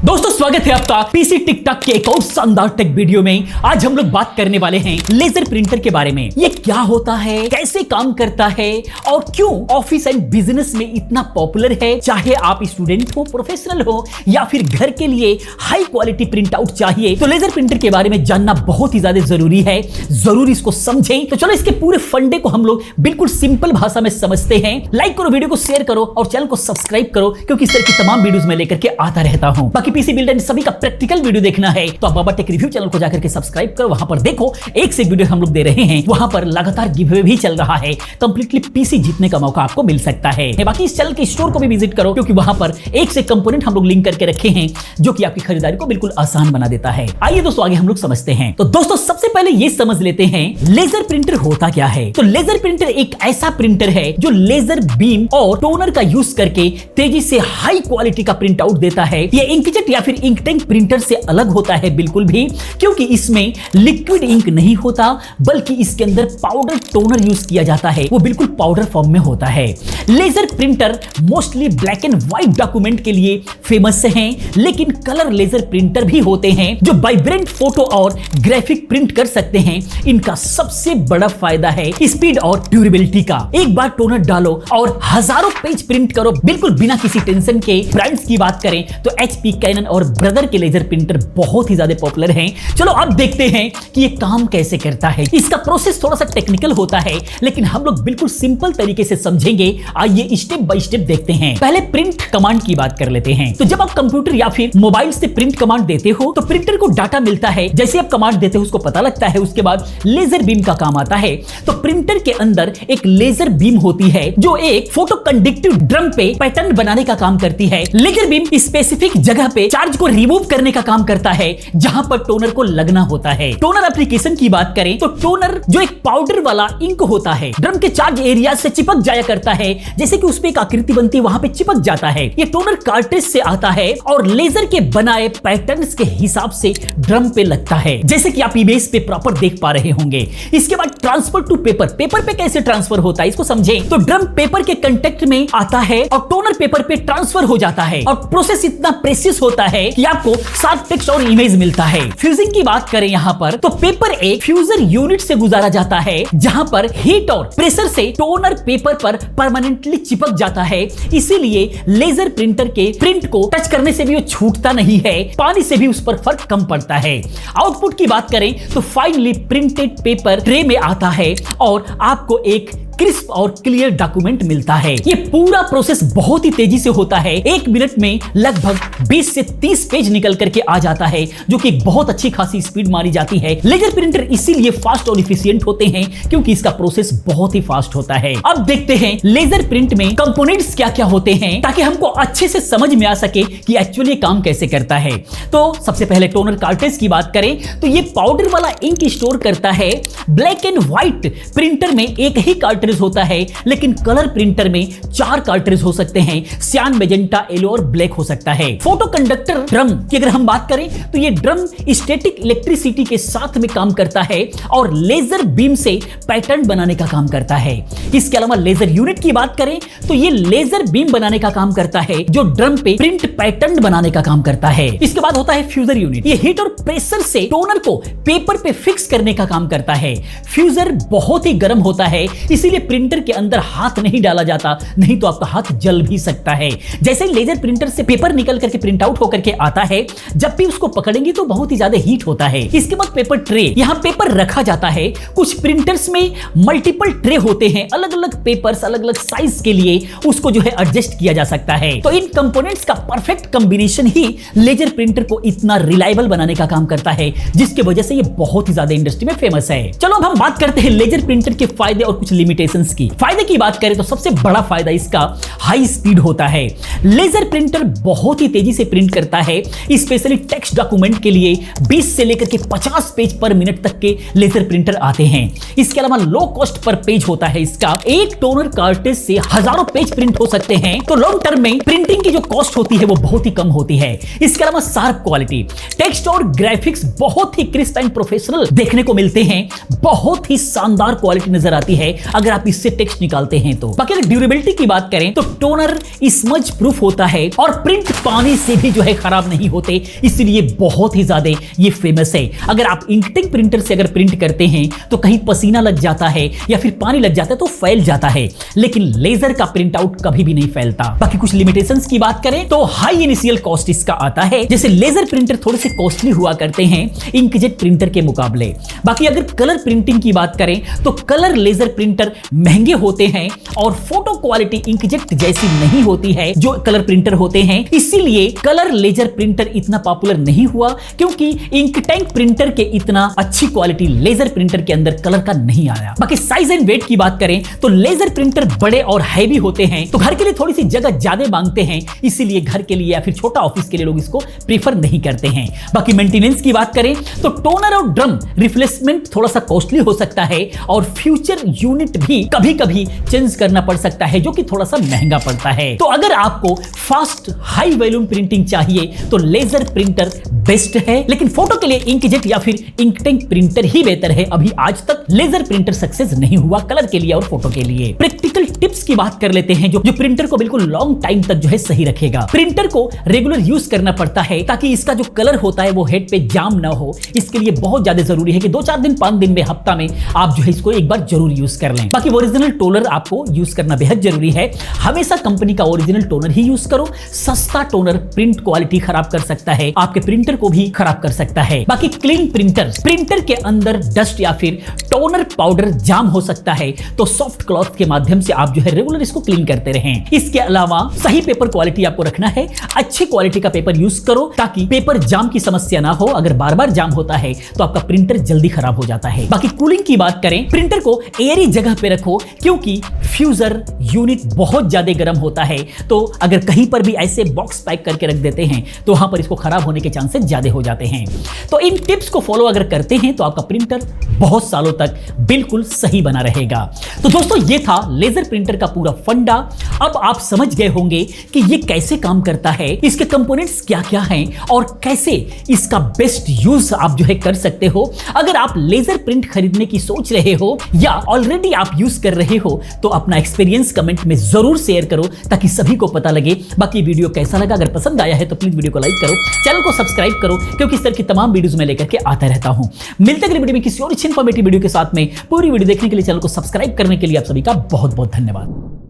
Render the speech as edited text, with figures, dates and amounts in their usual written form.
दोस्तों स्वागत है आपका पीसी टिकटॉक के एक और शानदार टेक वीडियो में। आज हम लोग बात करने वाले हैं लेजर प्रिंटर के बारे में। ये क्या होता है, कैसे काम करता है और क्यों ऑफिस एंड बिजनेस में इतना पॉपुलर है। चाहे आप स्टूडेंट हो, प्रोफेशनल हो या फिर घर के लिए हाई क्वालिटी प्रिंट आउट चाहिए, तो लेजर प्रिंटर के बारे में जानना बहुत ही ज्यादा जरूरी है। जरूर इसको समझें। तो चलो इसके पूरे फंडे को हम लोग बिल्कुल सिंपल भाषा में समझते हैं। लाइक करो, वीडियो को शेयर करो और चैनल को सब्सक्राइब करो, क्योंकि इस तरह की तमाम वीडियोस में लेकर के आता रहता हूं। बाकी पीसी बिल्डर सभी का प्रैक्टिकल वीडियो देखना है तो आप बाबा टेक रिव्यू चैनल को जाकर के सब्सक्राइब करो। वहां पर देखो एक से वीडियो हम लोग दे रहे हैं, वहां पर लगातार गिवअवे भी चल रहा है। कंप्लीटली पीसी जीतने का मौका आपको मिल सकता है। बाकी इस चैनल के स्टोर को भी विजिट करो, क्योंकि वहां पर एक से कंपोनेंट हम लोग लिंक करके रखे हैं जो कि आपकी खरीदारी को बिल्कुल आसान बना देता है। आइए दोस्तों आगे हम लोग समझते हैं। तो दोस्तों सबसे पहले ये समझ लेते हैं लेजर प्रिंटर होता क्या है। तो लेजर प्रिंटर एक ऐसा प्रिंटर है जो लेजर बीम और टोनर का यूज करके तेजी से हाई क्वालिटी का प्रिंट आउट देता है। ये इंकजेट या फिर इंक टैंक प्रिंटर से अलग होता है बिल्कुल भी, क्योंकि इसमें लिक्विड इंक नहीं होता, बल्कि इसके अंदर पाउडर टोनर यूज किया जाता है। वो बिल्कुल पाउडर फॉर्म में होता है। Laser printer mostly black and white document के लिए फेमस हैं, लेकिन कलर लेजर प्रिंटर भी होते हैं जो वाइब्रेंट फोटो और ग्राफिक प्रिंट कर सकते हैं। इनका सबसे बड़ा फायदा है स्पीड और ड्यूरेबिलिटी का। एक बार टोनर डालो और हजारों पेज प्रिंट करो बिल्कुल बिना किसी टेंशन के। ब्रांड्स की बात करें तो एचपी, कैनन और ब्रदर के लेजर प्रिंटर बहुत ही ज्यादा पॉपुलर हैं। चलो अब देखते हैं कि ये काम कैसे करता है। इसका प्रोसेस थोड़ा सा टेक्निकल होता है, लेकिन हम लोग बिल्कुल सिंपल तरीके से समझेंगे। आइए स्टेप बाय स्टेप देखते हैं। पहले प्रिंट कमांड की बात कर लेते हैं। तो जब आप कंप्यूटर या फिर मोबाइल से प्रिंट कमांड देते हो तो प्रिंटर को डाटा मिलता है। जैसे आप कमांड देते हो उसको पता लगता है। उसके बाद लेजर बीम का काम आता है। तो प्रिंटर के अंदर एक लेजर बीम होती है जो एक फोटो कंडक्टिव ड्रम पे पैटर्न बनाने का काम करती है। लेजर बीम स्पेसिफिक जगह पे चार्ज को रिमूव करने का काम करता है जहां पर टोनर को लगना होता है। टोनर एप्लीकेशन की बात करें तो टोनर जो एक पाउडर वाला इंक होता है, ड्रम के चार्ज एरिया से चिपक जाया करता है। जैसे कि उस पे एक आकृति बनती है, वहां पे चिपक जाता है। ये टोनर कार्ट्रिज से आता है और लेजर के बनाए पैटर्न्स के हिसाब से ड्रम पे लगता है, जैसे कि आप इमेज पे प्रॉपर देख पा रहे होंगे। इसके बाद ट्रांसफर टू पेपर। पेपर पे कैसे ट्रांसफर होता है इसको समझें। तो ड्रम पेपर के कांटेक्ट में आता है और टोनर पेपर पे ट्रांसफर हो जाता है और प्रोसेस इतना प्रेसिस होता है कि आपको साफ टेक्स्ट और इमेज मिलता है। फ्यूजिंग की बात करें यहां पर तो पेपर एक फ्यूजर यूनिट से गुजारा जाता है, जहां पर हीट और प्रेशर से टोनर पेपर पर परमानेंटली चिपक जाता है। इसीलिए लेजर प्रिंटर के प्रिंट को टच करने से भी वो छूटता नहीं है, पानी से भी उस पर फर्क कम पड़ता है। आउटपुट की बात करें तो फाइनली प्रिंटेड पेपर ट्रे में आता है और आपको एक क्रिस्प और क्लियर डॉक्यूमेंट मिलता है। ये पूरा प्रोसेस बहुत ही तेजी से होता है। 1 मिनट में लगभग 20 से 30 पेज निकल करके आ जाता है, जो कि बहुत अच्छी खासी स्पीड मानी जाती है। लेजर प्रिंटर इसीलिए फास्ट और इफिशिएंट होते हैं, क्योंकि इसका प्रोसेस बहुत ही फास्ट होता है। अब देखते हैं लेजर प्रिंट में कंपोनेंट्स क्या क्या होते हैं, ताकि हमको अच्छे से समझ में आ सके कि एक्चुअली काम कैसे करता है। तो सबसे पहले टोनर कार्ट्रिज की बात करें तो ये पाउडर वाला इंक स्टोर करता है। ब्लैक एंड व्हाइट प्रिंटर में एक ही कार्ट्रिज होता है, लेकिन कलर प्रिंटर में 4 कार्ट्रिज हो सकते हैं। सियान, मैजेंटा, येलो और ब्लैक हो सकता है। फोटो कंडक्टर ड्रम की अगर हम बात करें तो ये ड्रम स्टैटिक इलेक्ट्रिसिटी के साथ में काम करता है और लेजर बीम से पैटर्न बनाने का काम करता है। इसके अलावा लेजर यूनिट की बात करें तो ये लेजर बीम बनाने का काम करता है, जो ड्रम पे प्रिंट पैटर्न बनाने का काम करता है। इसके बाद होता है फ्यूजर यूनिट। ये हीट और प्रेशर से टोनर को पेपर पे फिक्स करने का काम करता है। फ्यूजर बहुत ही गर्म होता है, इसीलिए प्रिंटर के अंदर हाथ नहीं डाला जाता, नहीं तो आपका हाथ जल भी सकता है। जैसे लेजर प्रिंटर से पेपर निकल करके प्रिंट आउट होकर के आता है, जब भी उसको पकड़ेंगे तो बहुत ही ज्यादा हीट होता है। इसके बाद पेपर ट्रे, यहां पेपर रखा जाता है। कुछ प्रिंटर्स में मल्टीपल ट्रे होते हैं, अलग अलग पेपर्स अलग अलग साइज के लिए उसको जो है एडजस्ट किया जा सकता है। तो इन कंपोनेंट्स का परफेक्ट कॉम्बिनेशन ही लेजर प्रिंटर को इतना रिलायबल बनाने का काम करता है, जिसकी वजह से ये बहुत ही ज्यादा इंडस्ट्री में फेमस है। चलो अब हम बात करते हैं लेजर प्रिंटर के फायदे और कुछ लिमिटेशंस की। फायदे की बात करें तो सबसे बड़ा फायदा इसका हाई स्पीड होता है। लेजर प्रिंटर बहुत ही तेजी से प्रिंट करता है, स्पेशली टेक्स्ट डॉक्यूमेंट के लिए 20 से लेकर के 50 पेज पर मिनट तक के लेजर प्रिंटर आते हैं। इसके अलावा लो कॉस्ट पर पेज होता है इसका। एक टोनर कार्ट्रिज से हजारों पेज प्रिंट हो सकते हैं, तो लॉन्ग टर्म में प्रिंटिंग की जो कॉस्ट होती है वो बहुत ही कम होती है। इसके अलावा शार्प क्वालिटी, टेक्स्ट और ग्राफिक्स बहुत ही क्रिस्प एंड प्रोफेशनल देखने को मिलते हैं। बहुत ही शानदार क्वालिटी नजर आती है। अगर आप इससे टेक्स्ट निकालते हैं तो। बाकी अगर ड्यूरेबिलिटी की बात करें तो टोनर स्मज प्रूफ होता है और प्रिंट पानी से भी जो है खराब नहीं होते, इसलिए बहुत ही ज्यादा ये फेमस है। अगर आप इंकटेंक प्रिंटर से अगर प्रिंट करते हैं तो कहीं पसीना लग जाता है या फिर पानी लग जाता है तो फैल जाता है, लेकिन लेजर का प्रिंट आउट कभी भी नहीं फैलता। बाकी कुछ लिमिटेशंस की बात करें तो हाई इनिशियल कॉस्ट इसका आता है, जैसे लेजर प्रिंटर थोड़े से कॉस्टली हुआ करते हैं इंकजेट प्रिंटर के मुकाबले। बाकी अगर कलर प्रिंटिंग की बात करें तो कलर लेजर प्रिंटर महंगे होते हैं और फोटो क्वालिटी इंकजेट जैसी नहीं होती है जो कलर प्रिंटर होते हैं, इसीलिए कलर लेजर प्रिंटर इतना पॉपुलर नहीं हुआ, क्योंकि इंकटैंक प्रिंटर के इतना अच्छी क्वालिटी लेजर प्रिंटर के अंदर कलर का नहीं आया। बाकी साइज एंड वेट की बात करें तो लेजर प्रिंटर बड़े और हैवी होते हैं, तो घर के लिए थोड़ी सी जगह ज्यादा मांगते हैं, इसीलिए घर के लिए या फिर छोटा ऑफिस के लिए लोग इसको प्रीफर नहीं करते हैं। बाकी मेंटेनेंस की बात करें तो टोनर और ड्रम रिप्लेसमेंट थोड़ा सा कॉस्टली हो सकता है और फ्यूचर यूनिट भी कभी कभी चेंज करना पड़ सकता है, जो कि थोड़ा सा महंगा पड़ता है। तो अगर आपको फास्ट हाई वॉल्यूम प्रिंटिंग चाहिए तो लेजर प्रिंटर बेस्ट है, लेकिन फोटो के लिए इंकजेट या फिर इंकटैंक प्रिंटर ही बेहतर है। अभी आज तक लेजर प्रिंटर सक्सेस नहीं हुआ कलर के लिए और फोटो के लिए। प्रैक्टिकल टिप्स की बात कर लेते हैं जो प्रिंटर को बिल्कुल लॉन्ग टाइम तक जो है सही रखेगा। प्रिंटर को रेगुलर यूज करना पड़ता है ताकि इसका जो कलर होता है वो हेड पे जाम ना हो। इसके लिए बहुत ज्यादा जरूरी है कि 2-4 दिन 5 दिन में हफ्ता में आप जो है इसको एक बार जरूर यूज कर लें। बाकी ओरिजिनल टोनर आपको यूज करना बेहद जरूरी है। हमेशा कंपनी का ओरिजिनल टोनर ही यूज करो। सस्ता टोनर प्रिंट क्वालिटी खराब कर सकता है, आपके प्रिंटर को भी खराब कर सकता है। बाकी क्लीन प्रिंटर के अंदर डस्ट या फिर टोनर पाउडर जाम हो सकता है, तो सॉफ्ट क्लॉथ के माध्यम से आप जो है रेगुलर इसको क्लीन करते रहें। इसके अलावा सही पेपर क्वालिटी आपको रखना है, अच्छी क्वालिटी का पेपर यूज करो ताकि पेपर जाम की समस्या ना हो। अगर बार बार जाम होता है तो आपका प्रिंटर जल्दी खराब हो जाता है। बाकी कूलिंग की बात करें, प्रिंटर को एयरी जगह पे रखो, क्योंकि फ्यूजर यूनिट बहुत ज्यादा गर्म होता है, तो अगर कहीं पर भी ऐसे बॉक्स पैक करके रख देते हैं तो वहां पर इसको खराब होने के चांसेस ज्यादा हो जाते हैं। तो इन टिप्स को फॉलो अगर करते हैं तो आपका प्रिंटर बहुत सालों तक बिल्कुल सही बना रहेगा। तो दोस्तों ये था लेजर प्रिंटर का पूरा फंडा। अब आप समझ गए होंगे कि ये कैसे काम करता है, इसके कंपोनेंट्स क्या क्या हैं और कैसे इसका बेस्ट यूज आप जो है कर सकते हो। अगर आप लेजर प्रिंट खरीदने की सोच रहे हो या ऑलरेडी आप यूज कर रहे हो तो अपना एक्सपीरियंस कमेंट में जरूर शेयर करो ताकि सभी को पता लगे। बाकी वीडियो कैसा लगा, अगर पसंद आया है तो प्लीज वीडियो को लाइक करो, चैनल को सब्सक्राइब करो, क्योंकि इस तरह की तमाम वीडियोस में लेकर के आता रहता हूं। मिलते अगली वीडियो में किसी और अच्छी इंफॉर्मेटिव वीडियो के साथ में। पूरी वीडियो देखने के लिए, चैनल को सब्सक्राइब करने के लिए आप सभी का बहुत बहुत धन्यवाद।